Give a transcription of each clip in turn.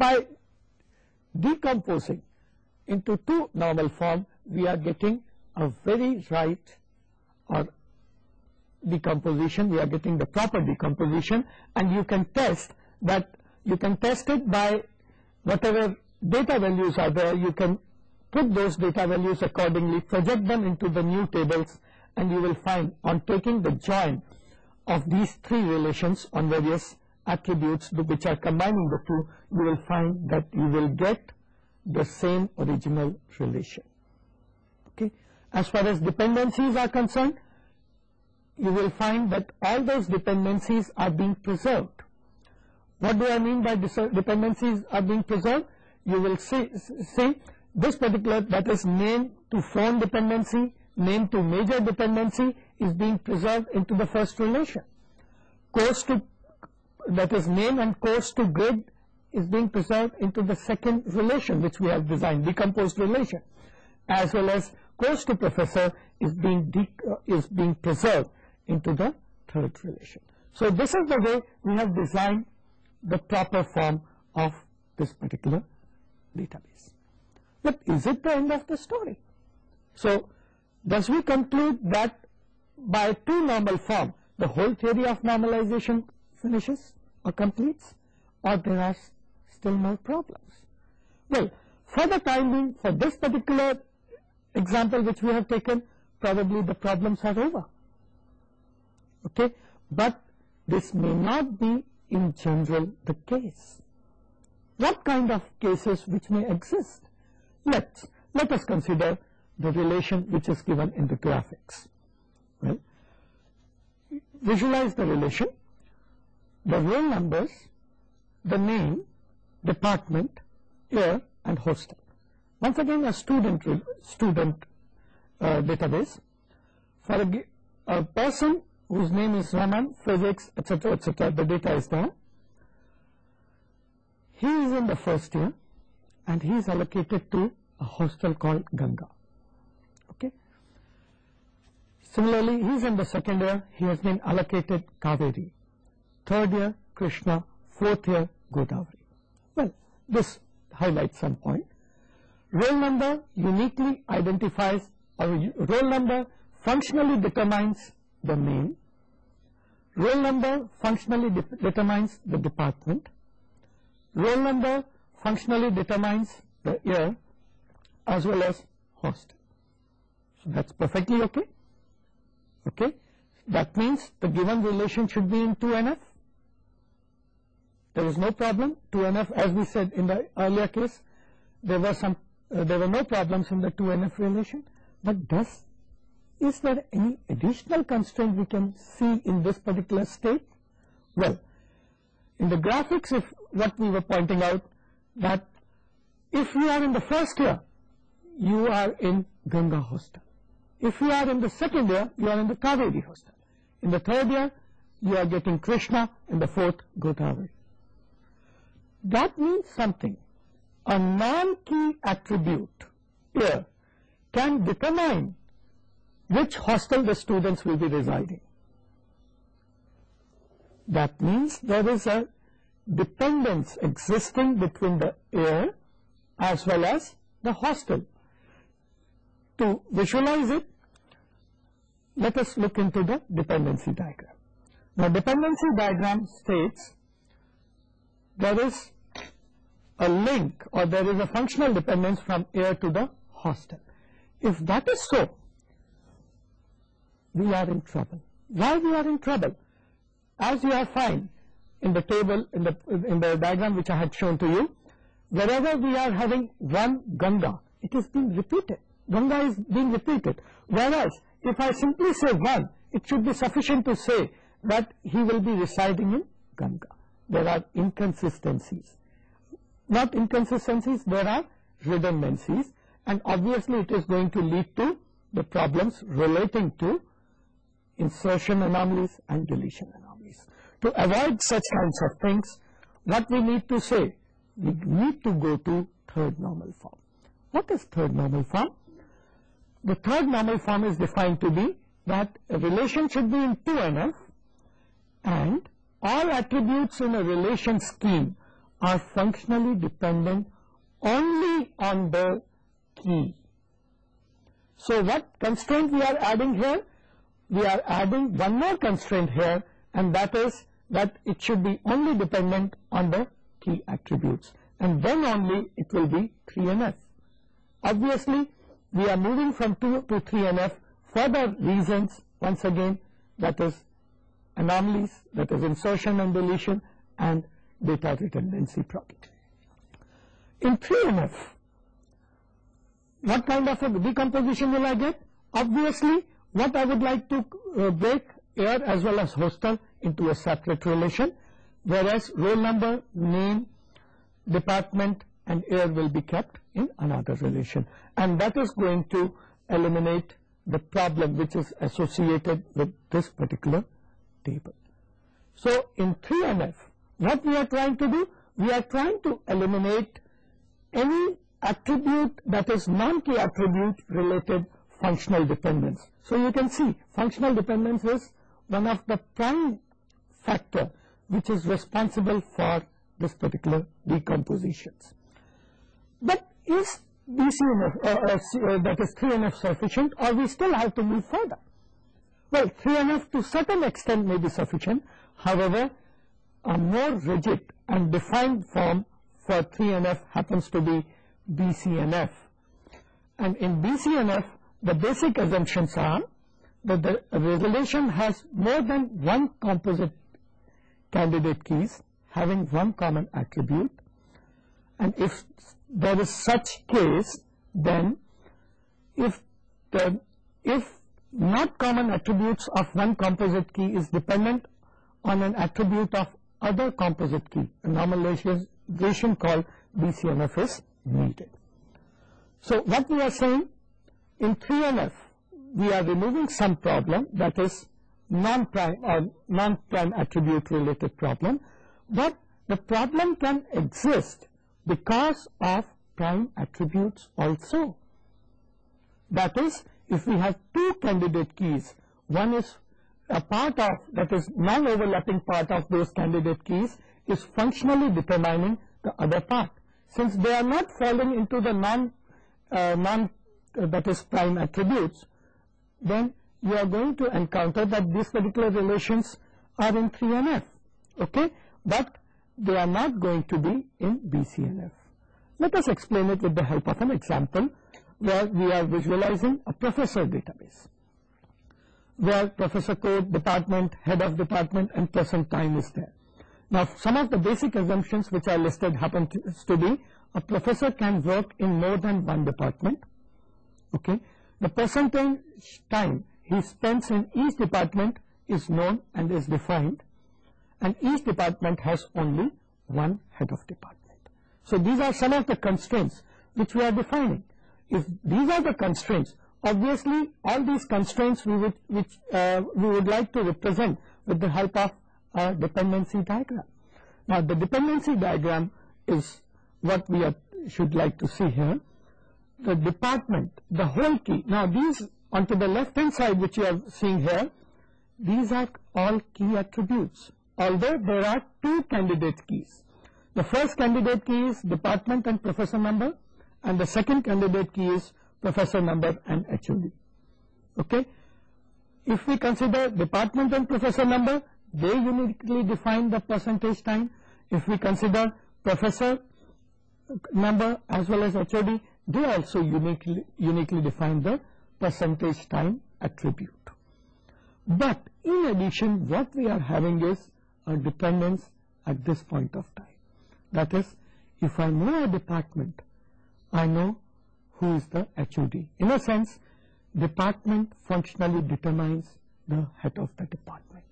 by decomposing into two normal form, we are getting a very right or decomposition, we are getting the proper decomposition, and you can test that, you can test it by whatever data values are there, you can put those data values accordingly, project them into the new tables, and you will find on taking the join of these three relations on various attributes which are combining the two, you will find that you will get the same original relation. Okay. As far as dependencies are concerned, you will find that all those dependencies are being preserved. What do I mean by dependencies are being preserved? You will see this particular, that is name to phone dependency, name to major dependency is being preserved into the first relation. Course to, that is name and course to grid is being preserved into the second relation which we have designed, decomposed relation, as well as course to professor is being preserved into the third relation. So this is the way we have designed the proper form of this particular database. But is it the end of the story? So does we conclude that by two normal form the whole theory of normalization finishes or completes, or there are still more problems? Well, for the time being, for this particular example which we have taken, probably the problems are over. Okay, but this may not be in general the case. What kind of cases which may exist? Let us consider the relation which is given in the graphics. Well, visualize the relation, the roll numbers, the name, department, year, and hostel. Once again, a student database. For a person whose name is Raman, physics, etc., the data is there. He is in the first year and he is allocated to a hostel called Ganga. Okay. Similarly, he is in the second year, he has been allocated Kaveri. Third year, Krishna. Fourth year, Godavari. Well, this highlights some point. Roll number uniquely identifies, or roll number functionally determines the name. Roll number functionally determines the department. Roll number functionally determines the year as well as hostel. So that's perfectly okay. Okay. That means the given relation should be in 2NF. There is no problem. 2NF, as we said in the earlier case, there were no problems in the 2NF relation. But is there any additional constraint we can see in this particular state? Well, in the graphics, if what we were pointing out, that if you are in the first year, you are in Ganga hostel. If you are in the second year, you are in the Kaveri hostel. In the third year, you are getting Krishna. In the fourth, Godavari. That means something. A non-key attribute here can determine which hostel the students will be residing. That means there is a dependence existing between the year as well as the hostel. To visualize it, let us look into the dependency diagram. Now, dependency diagram states there is a link or there is a functional dependence from year to the hostel. If that is so, we are in trouble. Why we are in trouble? As you have found in the table, in the diagram which I had shown to you, wherever we are having one Ganga, it is being repeated. Ganga is being repeated. Whereas, if I simply say one, it should be sufficient to say that he will be residing in Ganga. There are inconsistencies. Not inconsistencies, there are redundancies, and obviously it is going to lead to the problems relating to insertion anomalies and deletion anomalies. To avoid such kinds of things, what we need to say, we need to go to third normal form. What is third normal form? The third normal form is defined to be that a relation should be in 2NF and all attributes in a relation scheme are functionally dependent only on the key. So what constraint we are adding here? We are adding one more constraint here, and that is that it should be only dependent on the key attributes, and then only it will be 3NF. Obviously, we are moving from 2 to 3NF for the reasons, once again, that is anomalies, that is insertion and deletion, and data redundancy problem. In 3NF, what kind of a decomposition will I get? Obviously, what I would like to break year as well as hostel into a separate relation, whereas roll number, name, department, and year will be kept in another relation, and that is going to eliminate the problem which is associated with this particular table. So in 3NF, what we are trying to do? We are trying to eliminate any attribute that is non-key attribute related functional dependence. So you can see functional dependence is one of the prime factor which is responsible for this particular decompositions. But is BCNF that is 3NF sufficient, or we still have to move further? Well, 3NF to certain extent may be sufficient. However, a more rigid and defined form for 3NF happens to be BCNF. And in BCNF, the basic assumptions are that the relation has more than one composite candidate keys having one common attribute, and if there is such case, then if not common attributes of one composite key is dependent on an attribute of other composite key, a normalization called BCNF is needed. So what we are saying, in 3NF we are removing some problem, that is non-prime or non-prime attribute related problem, but the problem can exist because of prime attributes also. That is, if we have two candidate keys, one is a part of, that is non-overlapping part of those candidate keys is functionally determining the other part. Since they are not falling into the that is prime attributes, then you are going to encounter that these particular relations are in 3NF, okay, but they are not going to be in BCNF. Let us explain it with the help of an example where we are visualizing a professor database, where professor code, department, head of department, and present time is there. Now, some of the basic assumptions which are listed happen to be a professor can work in more than one department, okay. The percentage time he spends in each department is known and is defined, and each department has only one head of department. So these are some of the constraints which we are defining. If these are the constraints, obviously all these constraints we would like to represent with the help of a dependency diagram. Now the dependency diagram is what we should like to see here. The department, the whole key. Now these onto the left hand side which you are seeing here, these are all key attributes, although there are two candidate keys. The first candidate key is department and professor number, and the second candidate key is professor number and HOD. Okay. If we consider department and professor number, they uniquely define the percentage time. If we consider professor number as well as HOD, they also uniquely define the percentage time attribute. But in addition, what we are having is a dependence at this point of time. That is, if I know a department, I know who is the HOD. In a sense, department functionally determines the head of the department.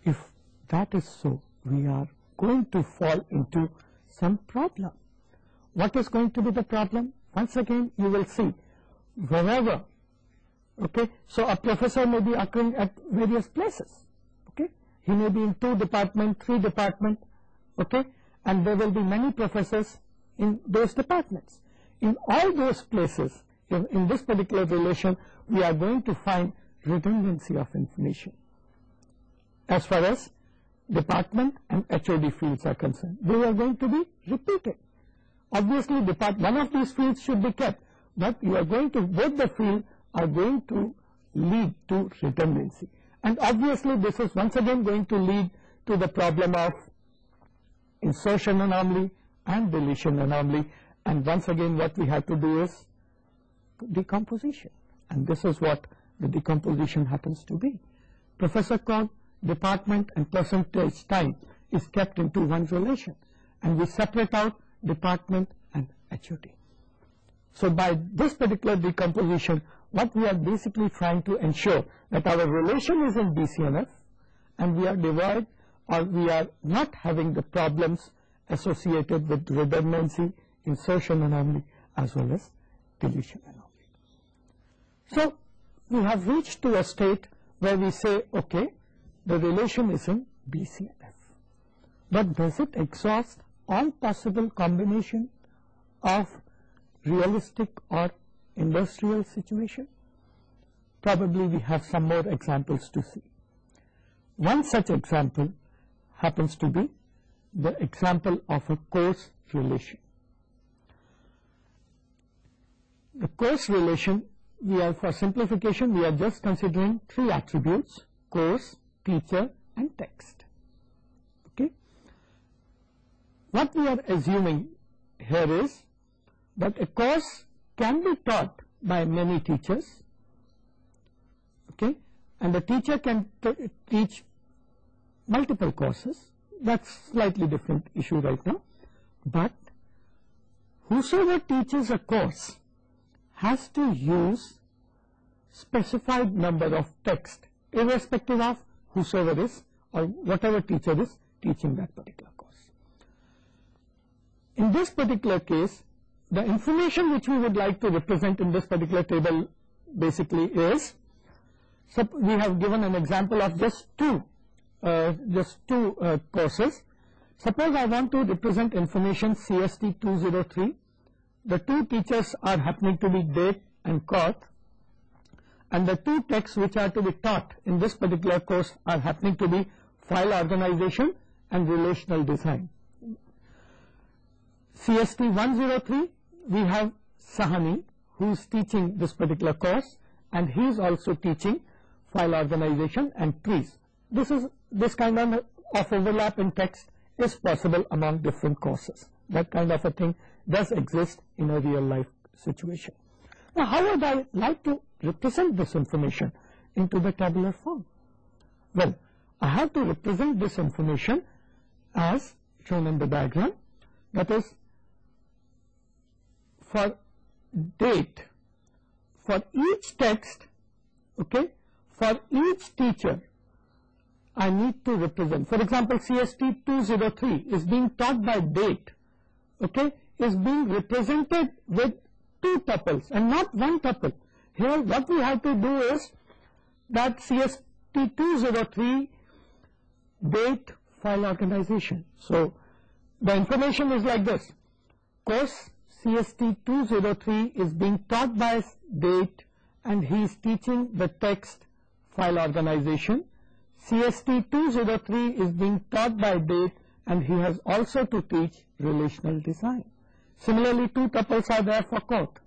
If that is so, we are going to fall into some problem. What is going to be the problem? Once again, you will see wherever, okay, so a professor may be occurring at various places, okay, he may be in 2 departments, 3 departments, okay, and there will be many professors in those departments. In all those places, in this particular relation, we are going to find redundancy of information as far as department and HOD fields are concerned. They are going to be repeated. Obviously, one of these fields should be kept, but you are going to, both the fields are going to lead to redundancy. And obviously, this is once again going to lead to the problem of insertion anomaly and deletion anomaly. And once again, what we have to do is decomposition. And this is what the decomposition happens to be. Professor code, department, and percentage time is kept into one relation. And we separate out department and HOD. So by this particular decomposition, what we are basically trying to ensure that our relation is in BCNF and we are divided, or we are not having the problems associated with redundancy, insertion anomaly, as well as deletion anomaly. So we have reached to a state where we say, okay, the relation is in BCNF. But does it exhaust all possible combination of realistic or industrial situation? Probably we have some more examples to see. One such example happens to be the example of a course relation. The course relation, for simplification, we are just considering three attributes: course, teacher, and text. Okay. What we are assuming here is that a course can be taught by many teachers, okay, and the teacher can teach multiple courses. That's slightly different issue right now. But whosoever teaches a course has to use specified number of text, irrespective of whosoever is or whatever teacher is teaching that particular course. In this particular case, the information which we would like to represent in this particular table basically is, so we have given an example of just two courses. Suppose I want to represent information CST 203. The two teachers are happening to be date and court, and the two texts which are to be taught in this particular course are happening to be file organization and relational design. CST 103, we have Sahani, who is teaching this particular course, and he is also teaching file organization and trees. This kind of overlap in text is possible among different courses. That kind of a thing does exist in a real life situation. Now, how would I like to represent this information into the tabular form? Well, I have to represent this information as shown in the diagram. That is, for date, for each text, okay, for each teacher, I need to represent. For example, CST 203 is being taught by date, okay, is being represented with two tuples and not one tuple. Here what we have to do is that CST 203 date file organization. So the information is like this: course CST 203 is being taught by date and he is teaching the text file organization. CST 203 is being taught by date and he has also to teach relational design. Similarly, two tuples are there for court.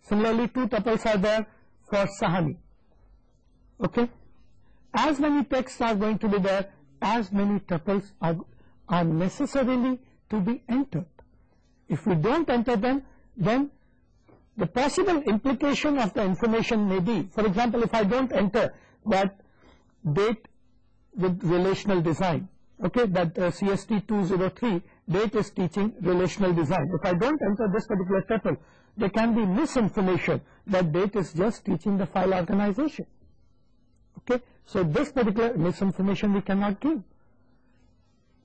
Similarly, two tuples are there for Sahani. Okay? As many texts are going to be there, as many tuples are necessarily to be entered. If we don't enter them, then the possible implication of the information may be, for example, if I don't enter that date with relational design, okay, that CST 203 date is teaching relational design. If I don't enter this particular tuple, there can be misinformation that date is just teaching the file organization. Okay, so this particular misinformation we cannot give.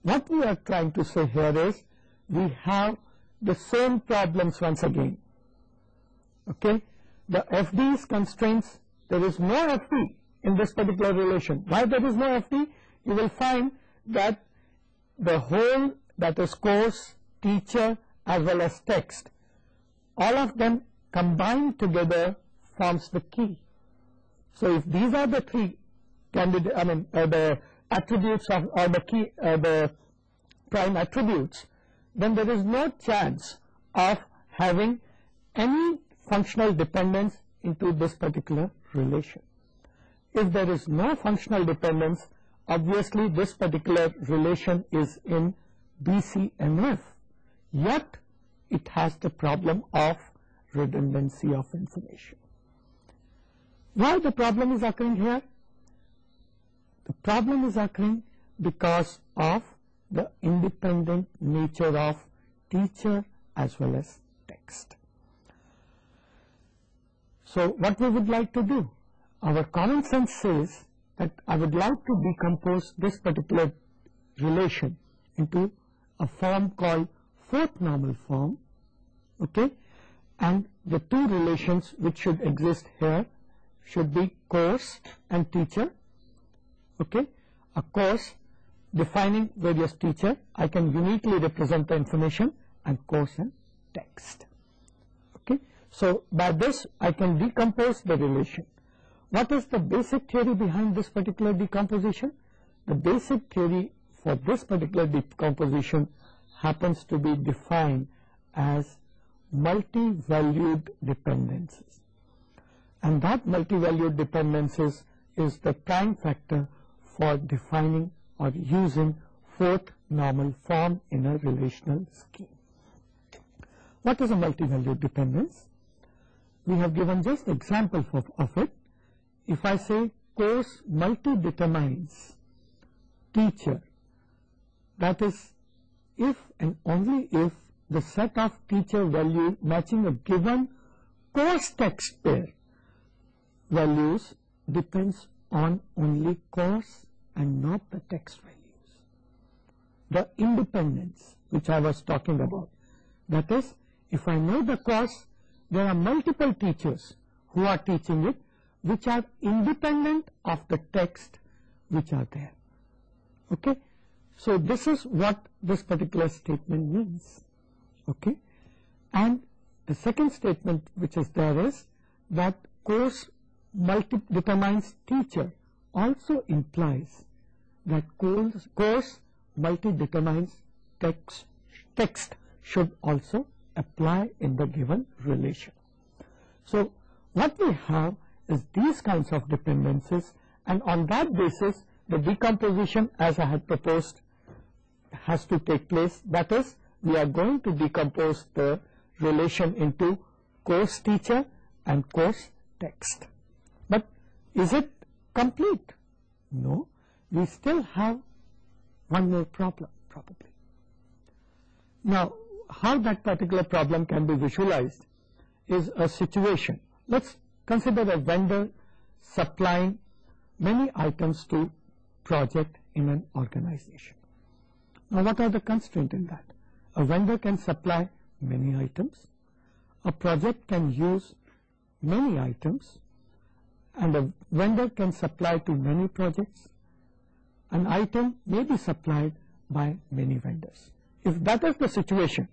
What we are trying to say here is we have the same problems once again. Okay, the FD's constraints, there is no FD in this particular relation. Why there is no FD? You will find that the whole, that is course, teacher, as well as text, all of them combined together forms the key. So if these are the three the attributes of, or the prime attributes, then there is no chance of having any functional dependence into this particular relation. If there is no functional dependence, obviously this particular relation is in BCNF, yet it has the problem of redundancy of information. Why the problem is occurring here? The problem is occurring because of the independent nature of teacher as well as text. So what we would like to do, our common sense says that I would like to decompose this particular relation into a form called fourth normal form, okay, and the two relations which should exist here should be course and teacher, okay. A course defining various teacher, I can uniquely represent the information, and course and text, okay. So by this I can decompose the relation. What is the basic theory behind this particular decomposition? The basic theory for this particular decomposition happens to be defined as multi-valued dependencies, and that multi-valued dependencies is the prime factor for defining or using fourth normal form in a relational scheme. What is a multi-valued dependence? We have given just example of it. If I say course multi-determines teacher, that is if and only if the set of teacher value matching a given course text pair values depends on only course and not the text values. The independence which I was talking about, that is, if I know the course, there are multiple teachers who are teaching it which are independent of the text which are there, okay. So this is what this particular statement means, okay. And the second statement which is there is that course multi-determines teacher also implies that course multi-determines text should also apply in the given relation. So what we have is these kinds of dependencies, and on that basis the decomposition as I had proposed has to take place. That is, we are going to decompose the relation into course teacher and course text. But is it complete? No, we still have one more problem probably. Now, how that particular problem can be visualized is a situation. Let's consider a vendor supplying many items to project in an organization. Now, what are the constraints in that? A vendor can supply many items, a project can use many items, and a vendor can supply to many projects. An item may be supplied by many vendors. If that is the situation,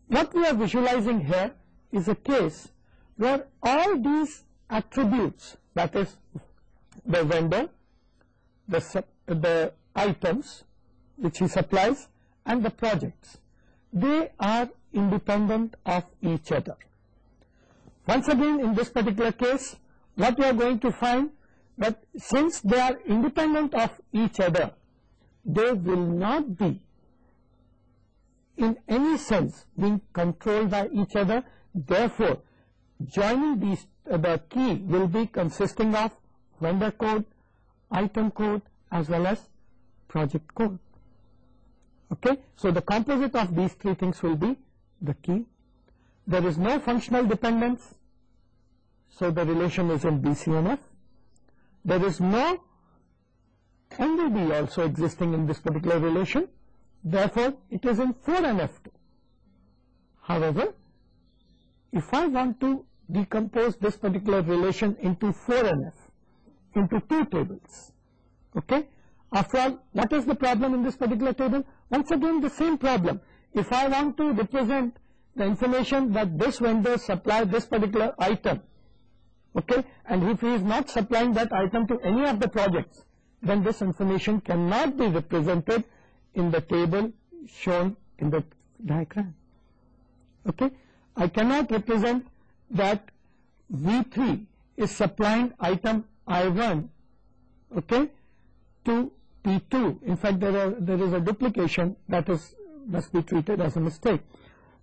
what we are visualizing here is a case where all these attributes, that is the vendor, the items which he supplies, and the projects, they are independent of each other. Once again, in this particular case, what we are going to find that since they are independent of each other, they will not be in any sense being controlled by each other. Therefore, joining these, the key will be consisting of vendor code, item code, as well as project code. Okay, so the composite of these three things will be the key. There is no functional dependence, so the relation is in BCNF. There is no NVD also existing in this particular relation, therefore it is in 4NF2. However, if I want to decompose this particular relation into 4NF, into two tables, okay, after all, what is the problem in this particular table? Once again, the same problem. If I want to represent the information that this vendor supplied this particular item, okay, and if he is not supplying that item to any of the projects, then this information cannot be represented in the table shown in the diagram. Okay, I cannot represent that V3 is supplying item I1, okay, to P2. In fact, there is a duplication that must be treated as a mistake.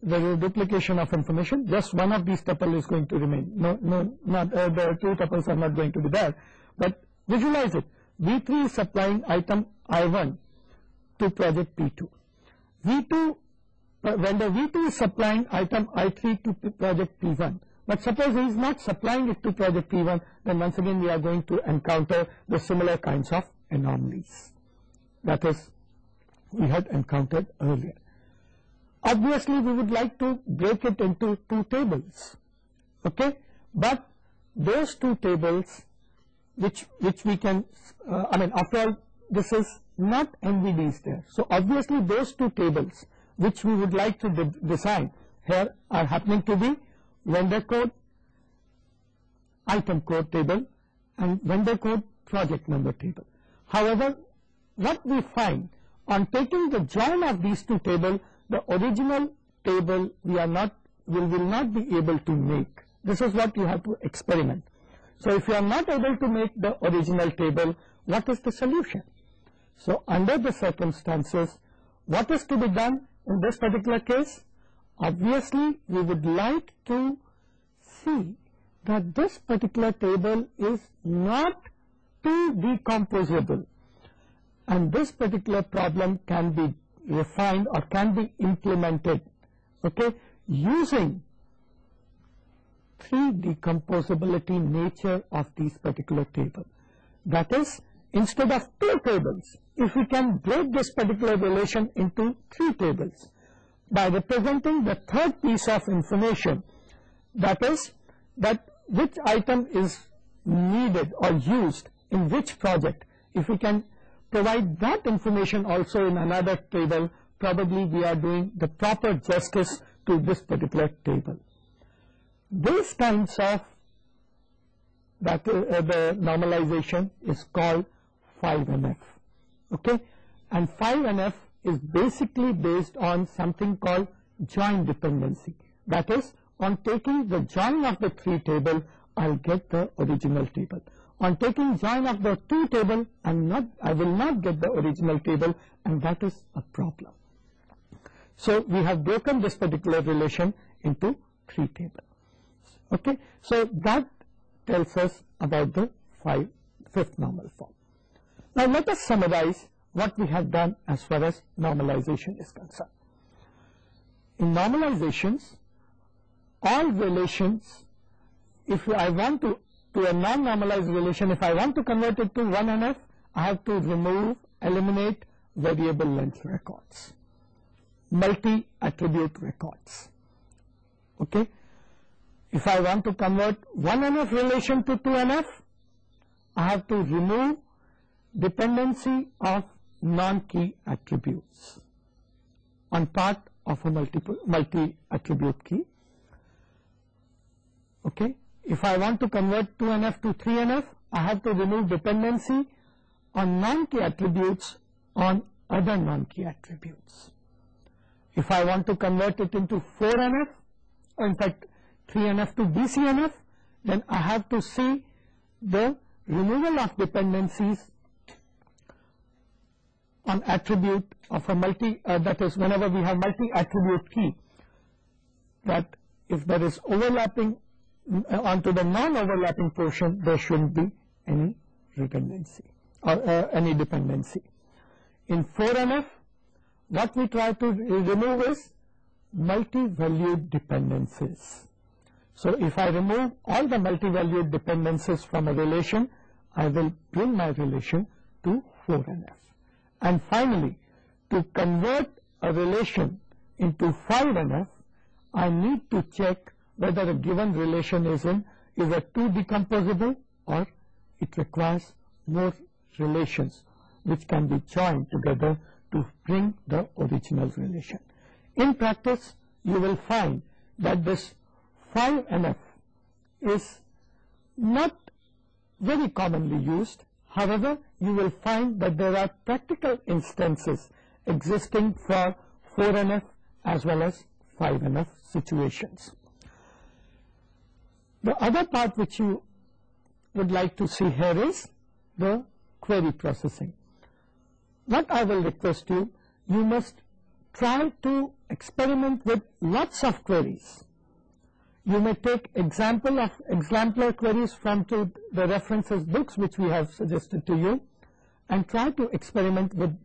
There is a duplication of information. Just one of these tuples is going to remain. The two tuples are not going to be there. But visualize it. V3 is supplying item I1 to project P2. Vendor V2 is supplying item I3 to project P1. But suppose he is not supplying it to project P1, then once again we are going to encounter the similar kinds of anomalies that is we had encountered earlier. Obviously we would like to break it into two tables, okay, but those two tables which we can after all this is not NVDs there, so obviously those two tables which we would like to design here are happening to be vendor code, item code table, and vendor code project number table. However, what we find on taking the join of these two tables, the original table we will not be able to make. This is what you have to experiment. So if you are not able to make the original table, what is the solution? So under the circumstances, what is to be done in this particular case? Obviously, we would like to see that this particular table is not too decomposable, and this particular problem can be refined or can be implemented, okay, using 3 decomposability nature of these particular table. That is, instead of 2 tables, if we can break this particular relation into 3 tables by representing the third piece of information, that is, that which item is needed or used in which project, if we can provide that information also in another table, probably we are doing the proper justice to this particular table. These kinds of the normalization is called 5NF, okay, and 5NF is basically based on something called join dependency. That is, on taking the join of the 3 table, I'll get the original table. On taking join of the 2 table, I will not get the original table, and that is a problem. So we have broken this particular relation into 3 tables. Okay, so that tells us about the 5th normal form. Now let us summarize what we have done as far as normalization is concerned. In normalizations, all relations, if I want to a non-normalized relation, if I want to convert it to 1NF, I have to eliminate variable length records, multi-attribute records, okay. If I want to convert 1NF relation to 2NF, I have to remove dependency of non-key attributes on part of a multi-attribute key, okay. If I want to convert 2NF to 3NF, I have to remove dependency on non-key attributes on other non-key attributes. If I want to convert it into 4NF, or in fact 3NF to BCNF, then I have to see the removal of dependencies on attribute of a that is, whenever we have multi-attribute key, that if there is overlapping onto the non-overlapping portion, there shouldn't be any redundancy or any dependency. In 4NF, what we try to remove is multi-valued dependencies. So if I remove all the multi-valued dependencies from a relation, I will bring my relation to 4NF. And finally, to convert a relation into 5NF, I need to check whether a given relation is a 2 decomposable or it requires more relations which can be joined together to bring the original relation. In practice, you will find that this 5NF is not very commonly used. However, you will find that there are practical instances existing for 4NF as well as 5NF situations. The other part which you would like to see here is the query processing. What I will request you, you must try to experiment with lots of queries. You may take exemplar queries from the references books which we have suggested to you, and try to experiment with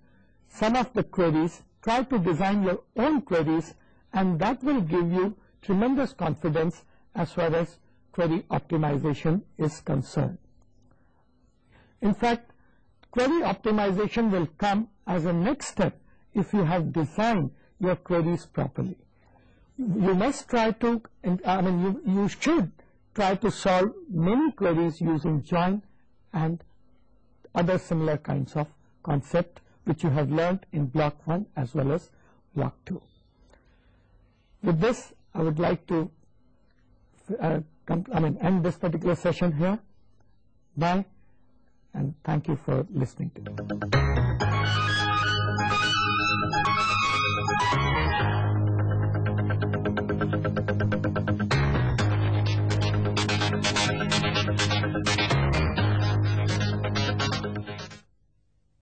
some of the queries, try to design your own queries, and that will give you tremendous confidence as far as query optimization is concerned. In fact, query optimization will come as a next step if you have designed your queries properly. You must try to, you should try to solve many queries using join and other similar kinds of concept which you have learned in block 1 as well as block 2. With this, I would like to end this particular session here. Bye, and thank you for listening to me.